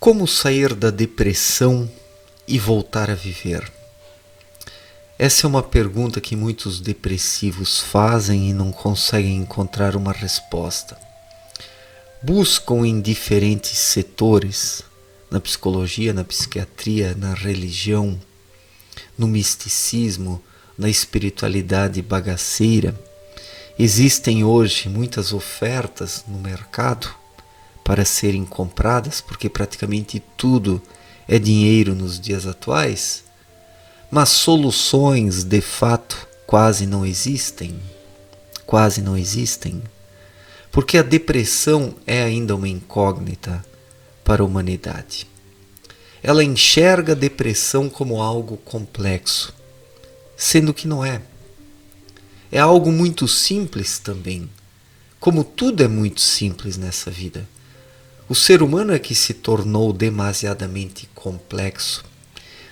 Como sair da depressão e voltar a viver? Essa é uma pergunta que muitos depressivos fazem e não conseguem encontrar uma resposta. Buscam em diferentes setores, na psicologia, na psiquiatria, na religião, no misticismo, na espiritualidade bagaceira. Existem hoje muitas ofertas no mercado para serem compradas, porque praticamente tudo é dinheiro nos dias atuais, mas soluções de fato quase não existem, porque a depressão é ainda uma incógnita para a humanidade. Ela enxerga a depressão como algo complexo, sendo que não é. É algo muito simples também, como tudo é muito simples nessa vida. O ser humano é que se tornou demasiadamente complexo,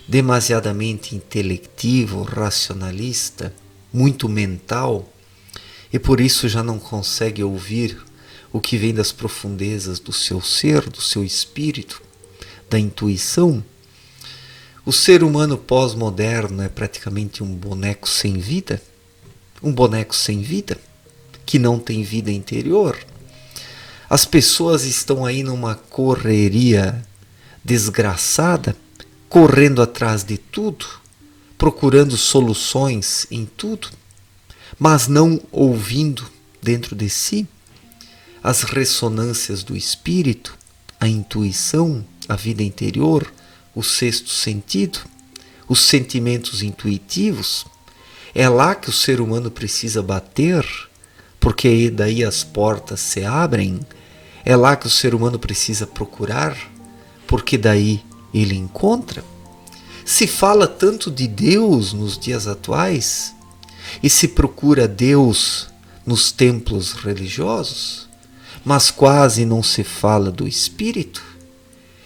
demasiadamente intelectivo, racionalista, muito mental, e por isso já não consegue ouvir o que vem das profundezas do seu ser, do seu espírito, da intuição. O ser humano pós-moderno é praticamente um boneco sem vida, que não tem vida interior. As pessoas estão aí numa correria desgraçada, correndo atrás de tudo, procurando soluções em tudo, mas não ouvindo dentro de si as ressonâncias do espírito, a intuição, a vida interior, o sexto sentido, os sentimentos intuitivos. É lá que o ser humano precisa bater, porque daí as portas se abrem. É lá que o ser humano precisa procurar, porque daí ele encontra. Se fala tanto de Deus nos dias atuais e se procura Deus nos templos religiosos, mas quase não se fala do Espírito.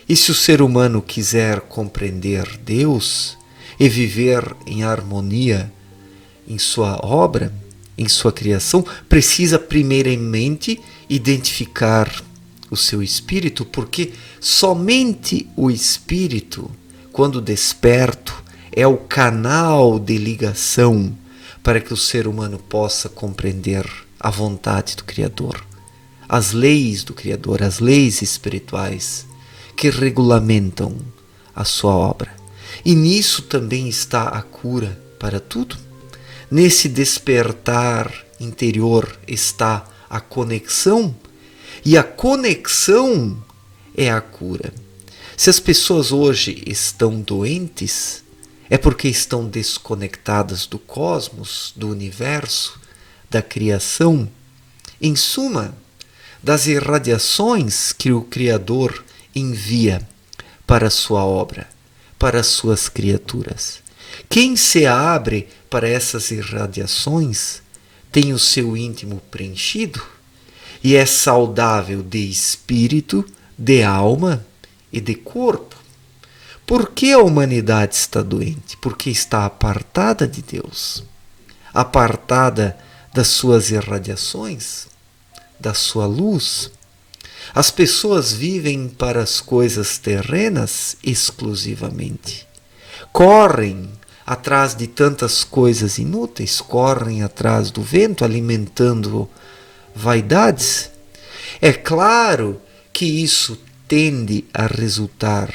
E se o ser humano quiser compreender Deus e viver em harmonia em sua obra, em sua criação, precisa primeiramente identificar o seu espírito, porque somente o espírito, quando desperto, é o canal de ligação para que o ser humano possa compreender a vontade do Criador, as leis do Criador, as leis espirituais que regulamentam a sua obra. E nisso também está a cura para tudo. Nesse despertar interior está a conexão, e a conexão é a cura. Se as pessoas hoje estão doentes, é porque estão desconectadas do cosmos, do universo, da criação, em suma, das irradiações que o Criador envia para a sua obra, para as suas criaturas. Quem se abre para essas irradiações tem o seu íntimo preenchido e é saudável de espírito, de alma e de corpo. Por que a humanidade está doente? Porque está apartada de Deus, apartada das suas irradiações, da sua luz. As pessoas vivem para as coisas terrenas exclusivamente. Correm atrás de tantas coisas inúteis, correm atrás do vento, alimentando vaidades. É claro que isso tende a resultar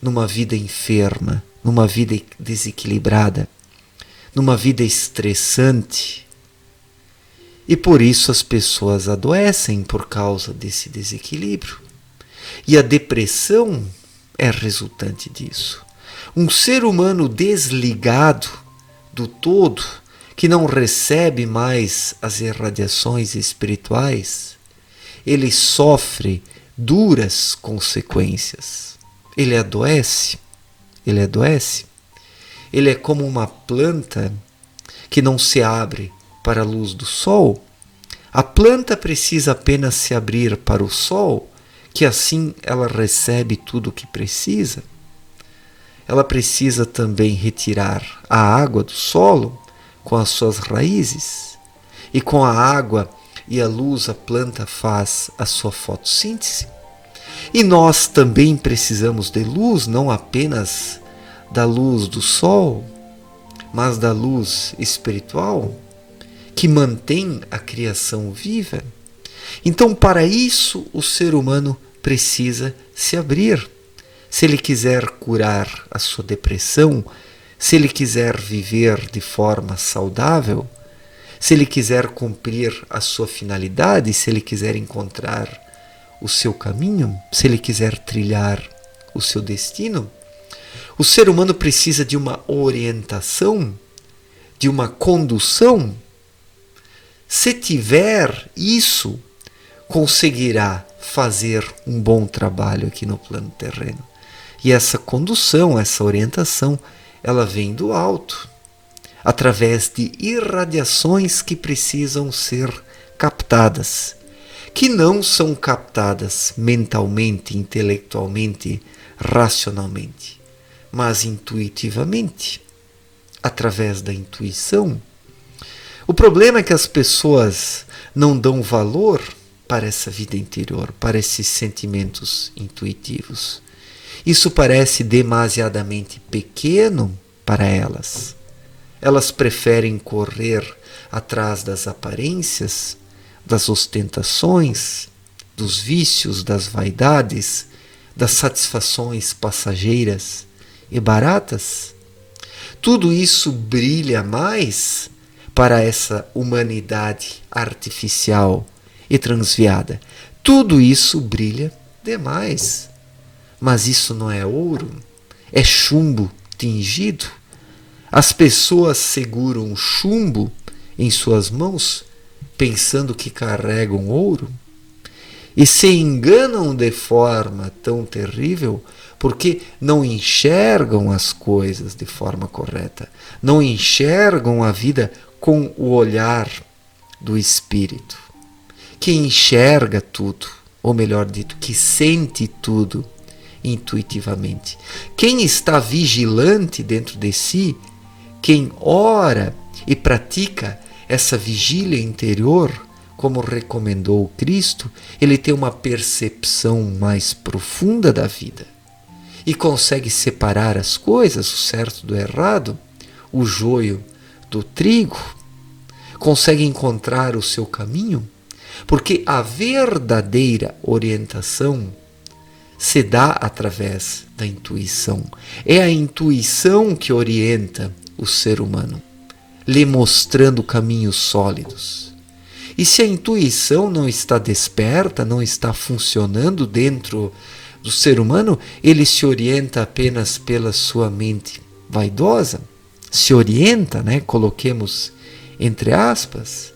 numa vida enferma, numa vida desequilibrada, numa vida estressante. E por isso as pessoas adoecem por causa desse desequilíbrio. E a depressão é resultante disso. Um ser humano desligado do todo, que não recebe mais as irradiações espirituais, ele sofre duras consequências. Ele adoece. Ele é como uma planta que não se abre para a luz do sol. A planta precisa apenas se abrir para o sol, que assim ela recebe tudo o que precisa. Ela precisa também retirar a água do solo com as suas raízes, e com a água e a luz a planta faz a sua fotossíntese. E nós também precisamos de luz, não apenas da luz do sol, mas da luz espiritual que mantém a criação viva. Então, para isso, o ser humano precisa se abrir. Se ele quiser curar a sua depressão, se ele quiser viver de forma saudável, se ele quiser cumprir a sua finalidade, se ele quiser encontrar o seu caminho, se ele quiser trilhar o seu destino, o ser humano precisa de uma orientação, de uma condução. Se tiver isso, conseguirá fazer um bom trabalho aqui no plano terreno. E essa condução, essa orientação, ela vem do alto, através de irradiações que precisam ser captadas, que não são captadas mentalmente, intelectualmente, racionalmente, mas intuitivamente, através da intuição. O problema é que as pessoas não dão valor para essa vida interior, para esses sentimentos intuitivos. Isso parece demasiadamente pequeno para elas. Elas preferem correr atrás das aparências, das ostentações, dos vícios, das vaidades, das satisfações passageiras e baratas. Tudo isso brilha mais para essa humanidade artificial e transviada. Tudo isso brilha demais. Mas isso não é ouro, é chumbo tingido. As pessoas seguram chumbo em suas mãos, pensando que carregam ouro, e se enganam de forma tão terrível, porque não enxergam as coisas de forma correta, não enxergam a vida com o olhar do Espírito, que enxerga tudo, ou melhor dito, que sente tudo intuitivamente. Quem está vigilante dentro de si, quem ora e pratica essa vigília interior, como recomendou Cristo, ele tem uma percepção mais profunda da vida e consegue separar as coisas, o certo do errado, o joio do trigo, consegue encontrar o seu caminho, porque a verdadeira orientação se dá através da intuição. É a intuição que orienta o ser humano, lhe mostrando caminhos sólidos. E se a intuição não está desperta, não está funcionando dentro do ser humano, ele se orienta apenas pela sua mente vaidosa. Se orienta, coloquemos entre aspas.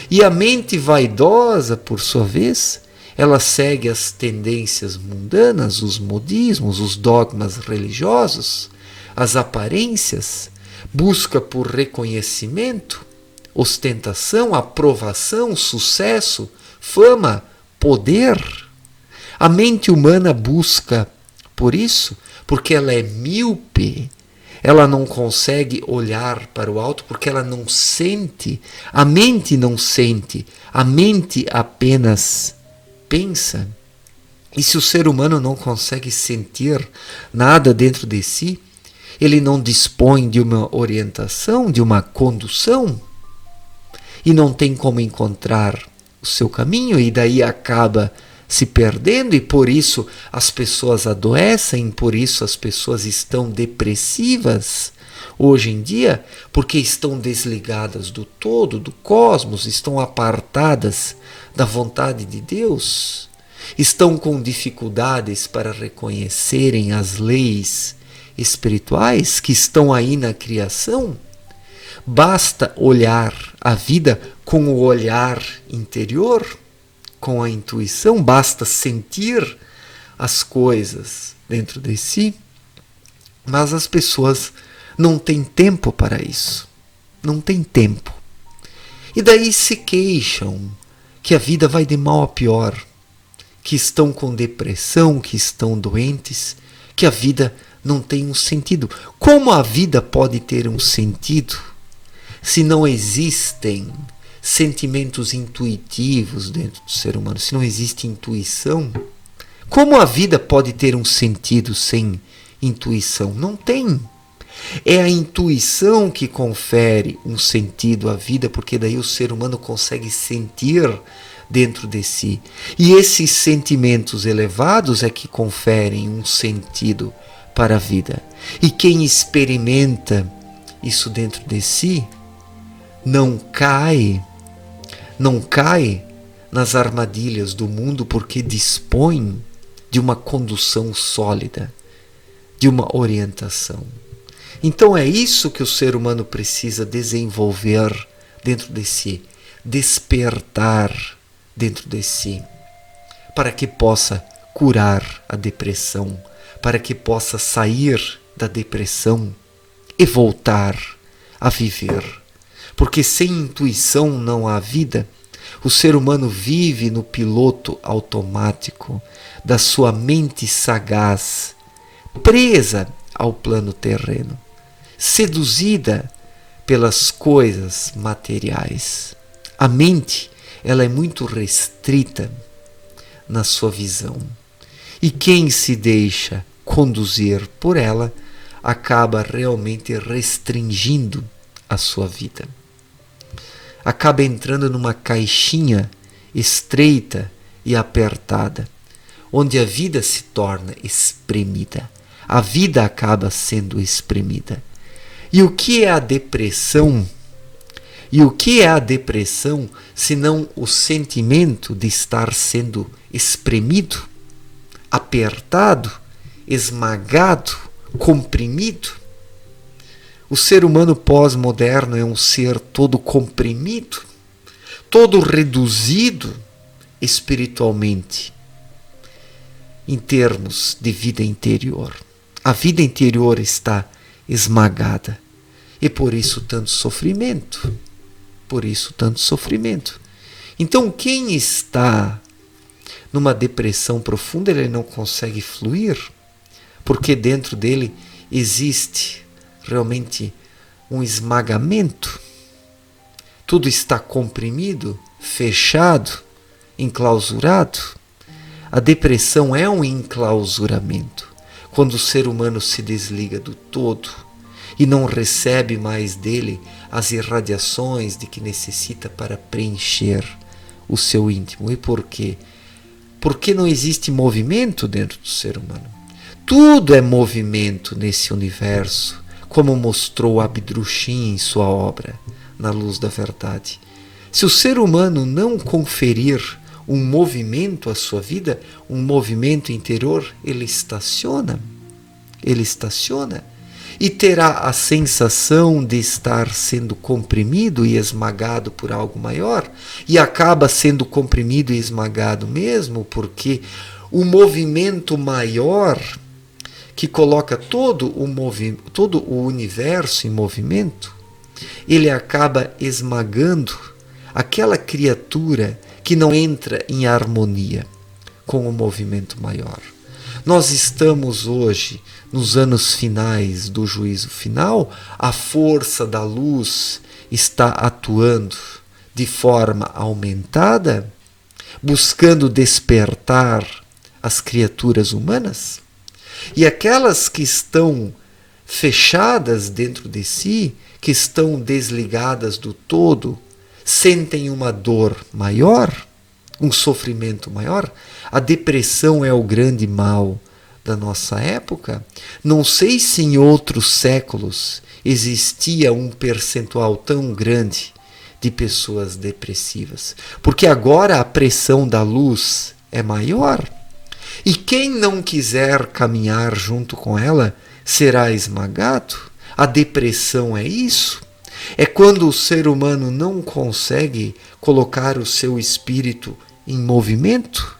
E a mente vaidosa, por sua vez, ela segue as tendências mundanas, os modismos, os dogmas religiosos, as aparências, busca por reconhecimento, ostentação, aprovação, sucesso, fama, poder. A mente humana busca por isso, porque ela é míope, ela não consegue olhar para o alto porque ela não sente, a mente não sente, a mente apenas pensa. E se o ser humano não consegue sentir nada dentro de si, ele não dispõe de uma orientação, de uma condução, e não tem como encontrar o seu caminho, e daí acaba se perdendo, e por isso as pessoas adoecem, por isso as pessoas estão depressivas hoje em dia, porque estão desligadas do todo, do cosmos, estão apartadas da vontade de Deus, estão com dificuldades para reconhecerem as leis espirituais que estão aí na criação. Basta olhar a vida com o olhar interior, com a intuição, basta sentir as coisas dentro de si, mas as pessoas não têm tempo para isso, não têm tempo. E daí se queixam que a vida vai de mal a pior, que estão com depressão, que estão doentes, que a vida não tem um sentido. Como a vida pode ter um sentido se não existem sentimentos intuitivos dentro do ser humano, se não existe intuição? Como a vida pode ter um sentido sem intuição? Não tem. É a intuição que confere um sentido à vida, porque daí o ser humano consegue sentir dentro de si. E esses sentimentos elevados é que conferem um sentido para a vida. E quem experimenta isso dentro de si não cai nas armadilhas do mundo, porque dispõe de uma condução sólida, de uma orientação. Então é isso que o ser humano precisa desenvolver dentro de si, despertar dentro de si, para que possa curar a depressão, para que possa sair da depressão e voltar a viver. Porque sem intuição não há vida. O ser humano vive no piloto automático da sua mente sagaz, presa ao plano terreno, seduzida pelas coisas materiais. A mente, ela é muito restrita na sua visão. E quem se deixa conduzir por ela acaba realmente restringindo a sua vida. Acaba entrando numa caixinha estreita e apertada, onde a vida se torna espremida. A vida acaba sendo espremida. E o que é a depressão? E o que é a depressão senão o sentimento de estar sendo espremido, apertado, esmagado, comprimido? O ser humano pós-moderno é um ser todo comprimido, todo reduzido espiritualmente, em termos de vida interior. A vida interior está esmagada e por isso tanto sofrimento. Então quem está numa depressão profunda, ele não consegue fluir, porque dentro dele existe realmente um esmagamento. Tudo está comprimido, fechado, enclausurado. A depressão é um enclausuramento, quando o ser humano se desliga do todo e não recebe mais dele as irradiações de que necessita para preencher o seu íntimo. E por quê? Porque não existe movimento dentro do ser humano. Tudo é movimento nesse universo, como mostrou Abdrushim em sua obra, Na Luz da Verdade. Se o ser humano não conferir um movimento à sua vida, um movimento interior, ele estaciona e terá a sensação de estar sendo comprimido e esmagado por algo maior, e acaba sendo comprimido e esmagado mesmo, porque o movimento maior que coloca todo o universo em movimento, ele acaba esmagando aquela criatura que não entra em harmonia com o movimento maior. Nós estamos hoje nos anos finais do juízo final, a força da luz está atuando de forma aumentada, buscando despertar as criaturas humanas. E aquelas que estão fechadas dentro de si, que estão desligadas do todo, sentem uma dor maior, um sofrimento maior. A depressão é o grande mal da nossa época. Não sei se em outros séculos existia um percentual tão grande de pessoas depressivas, porque agora a pressão da luz é maior. E quem não quiser caminhar junto com ela será esmagado. A depressão é isso. É quando o ser humano não consegue colocar o seu espírito em movimento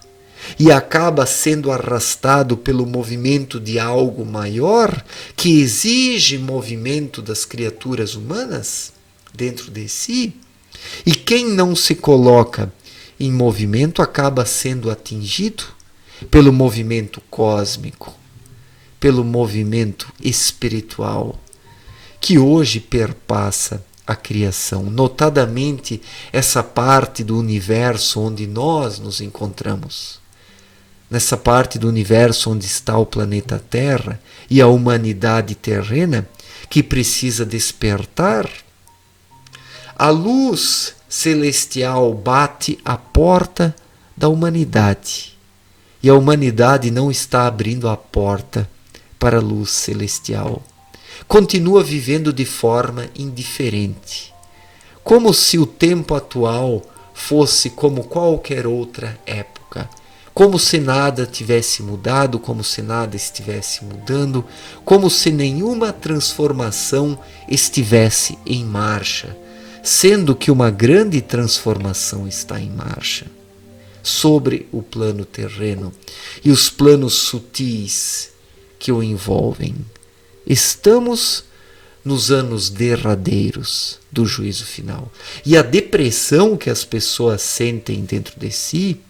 e acaba sendo arrastado pelo movimento de algo maior que exige movimento das criaturas humanas dentro de si. E quem não se coloca em movimento acaba sendo atingido pelo movimento cósmico, pelo movimento espiritual, que hoje perpassa a criação, notadamente essa parte do universo onde nós nos encontramos. nessa parte do universo onde está o planeta Terra e a humanidade terrena, que precisa despertar. A luz celestial bate à porta da humanidade e a humanidade não está abrindo a porta para a luz celestial. Continua vivendo de forma indiferente, como se o tempo atual fosse como qualquer outra época, como se nada tivesse mudado, como se nada estivesse mudando, como se nenhuma transformação estivesse em marcha, sendo que uma grande transformação está em marcha sobre o plano terreno e os planos sutis que o envolvem. Estamos nos anos derradeiros do juízo final. E a depressão que as pessoas sentem dentro de si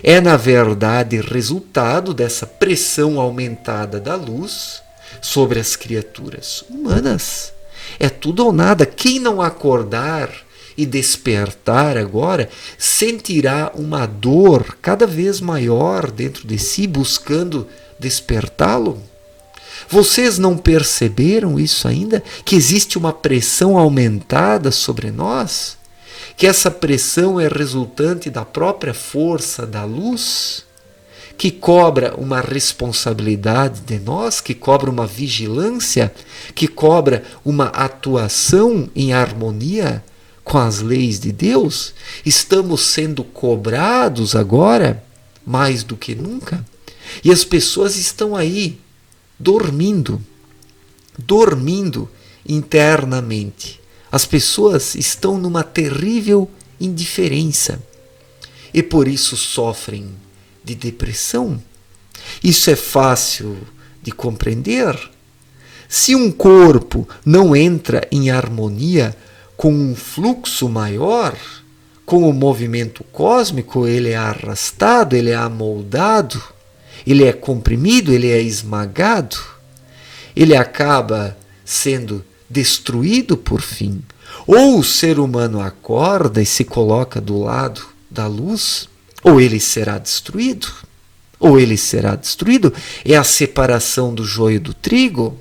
é, na verdade, resultado dessa pressão aumentada da luz sobre as criaturas humanas. É tudo ou nada. Quem não acordar e despertar agora sentirá uma dor cada vez maior dentro de si, buscando despertá-lo. Vocês não perceberam isso ainda? Que existe uma pressão aumentada sobre nós? Que essa pressão é resultante da própria força da luz? Que cobra uma responsabilidade de nós? Que cobra uma vigilância? Que cobra uma atuação em harmonia com as leis de Deus? Estamos sendo cobrados agora, mais do que nunca? E as pessoas estão aí, dormindo internamente. As pessoas estão numa terrível indiferença e por isso sofrem de depressão. Isso é fácil de compreender. Se um corpo não entra em harmonia com um fluxo maior, com o movimento cósmico, ele é arrastado, ele é amoldado, ele é comprimido, ele é esmagado, ele acaba sendo destruído por fim. Ou o ser humano acorda e se coloca do lado da luz, ou ele será destruído. Ou ele será destruído. É a separação do joio do trigo,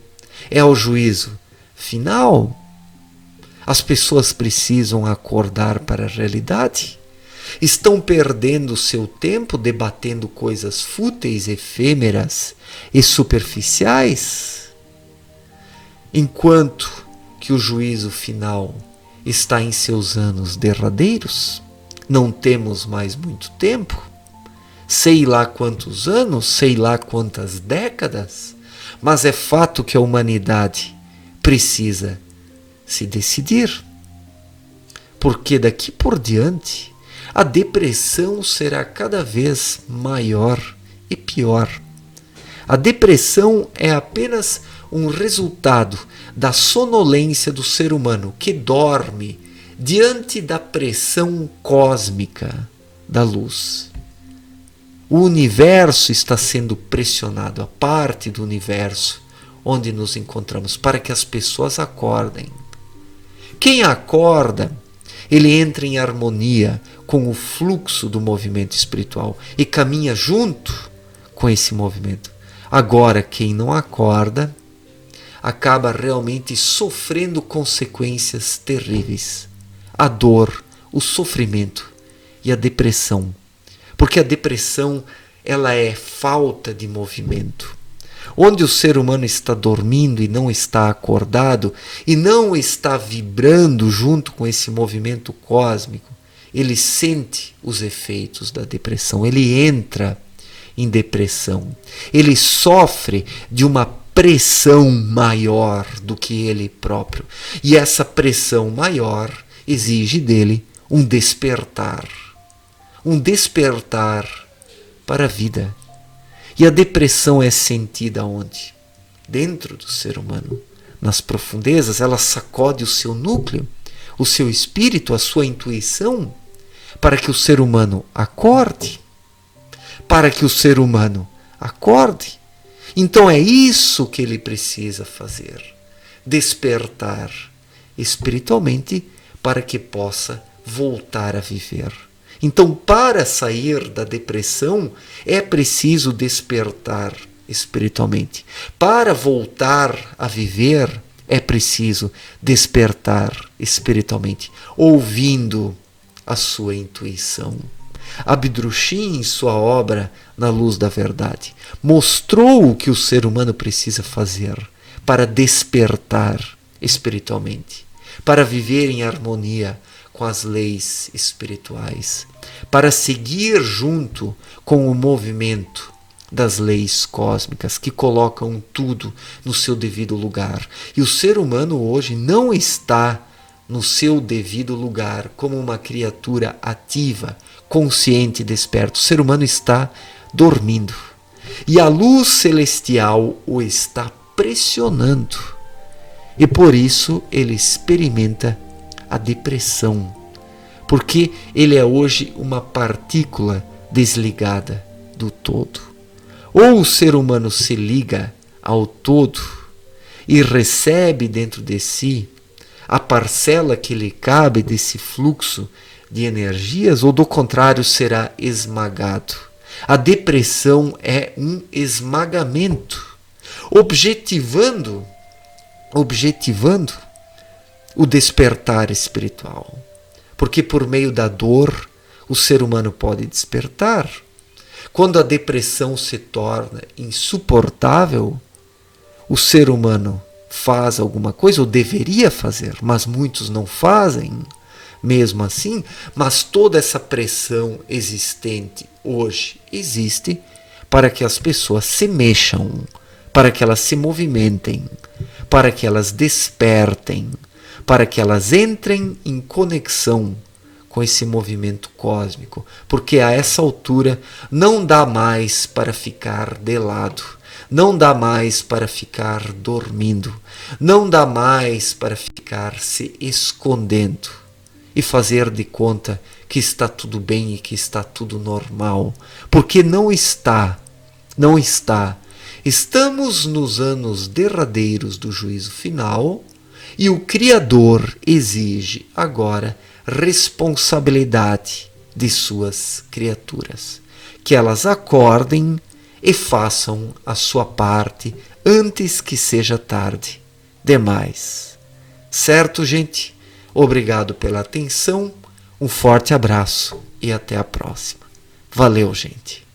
é o juízo final. As pessoas precisam acordar para a realidade. Estão perdendo seu tempo debatendo coisas fúteis, efêmeras e superficiais, enquanto que o juízo final está em seus anos derradeiros. Não temos mais muito tempo, sei lá quantos anos, sei lá quantas décadas, mas é fato que a humanidade precisa se decidir, porque daqui por diante a depressão será cada vez maior e pior. A depressão é apenas um resultado da sonolência do ser humano que dorme diante da pressão cósmica da luz. O universo está sendo pressionado, a parte do universo onde nos encontramos, para que as pessoas acordem. Quem acorda, ele entra em harmonia com o fluxo do movimento espiritual e caminha junto com esse movimento. Agora, quem não acorda, acaba realmente sofrendo consequências terríveis. A dor, o sofrimento e a depressão. Porque a depressão, ela é falta de movimento. Onde o ser humano está dormindo e não está acordado, e não está vibrando junto com esse movimento cósmico, ele sente os efeitos da depressão, ele entra em depressão, ele sofre de uma pressão maior do que ele próprio. E essa pressão maior exige dele um despertar para a vida. E a depressão é sentida onde? Dentro do ser humano. Nas profundezas, ela sacode o seu núcleo, o seu espírito, a sua intuição, para que o ser humano acorde. Para que o ser humano acorde. Então é isso que ele precisa fazer. Despertar espiritualmente para que possa voltar a viver. Então, para sair da depressão, é preciso despertar espiritualmente. Para voltar a viver, é preciso despertar espiritualmente, ouvindo a sua intuição. Abdrushim, em sua obra Na Luz da Verdade, mostrou o que o ser humano precisa fazer para despertar espiritualmente, para viver em harmonia com as leis espirituais, para seguir junto com o movimento das leis cósmicas que colocam tudo no seu devido lugar. E o ser humano hoje não está no seu devido lugar como uma criatura ativa, consciente e desperta. O ser humano está dormindo. E a luz celestial o está pressionando. E por isso ele experimenta a depressão. Porque ele é hoje uma partícula desligada do todo. Ou o ser humano se liga ao todo e recebe dentro de si a parcela que lhe cabe desse fluxo de energias, ou do contrário será esmagado. A depressão é um esmagamento, objetivando o despertar espiritual. Porque por meio da dor o ser humano pode despertar. Quando a depressão se torna insuportável, o ser humano faz alguma coisa, ou deveria fazer, mas muitos não fazem, mesmo assim. Mas toda essa pressão existente hoje existe para que as pessoas se mexam, para que elas se movimentem, para que elas despertem, para que elas entrem em conexão com esse movimento cósmico, porque a essa altura não dá mais para ficar de lado, não dá mais para ficar dormindo, não dá mais para ficar se escondendo e fazer de conta que está tudo bem e que está tudo normal, porque não está, não está. Estamos nos anos derradeiros do juízo final e o Criador exige agora responsabilidade de suas criaturas, que elas acordem e façam a sua parte antes que seja tarde demais. Certo, gente? Obrigado pela atenção, um forte abraço e até a próxima. Valeu, gente!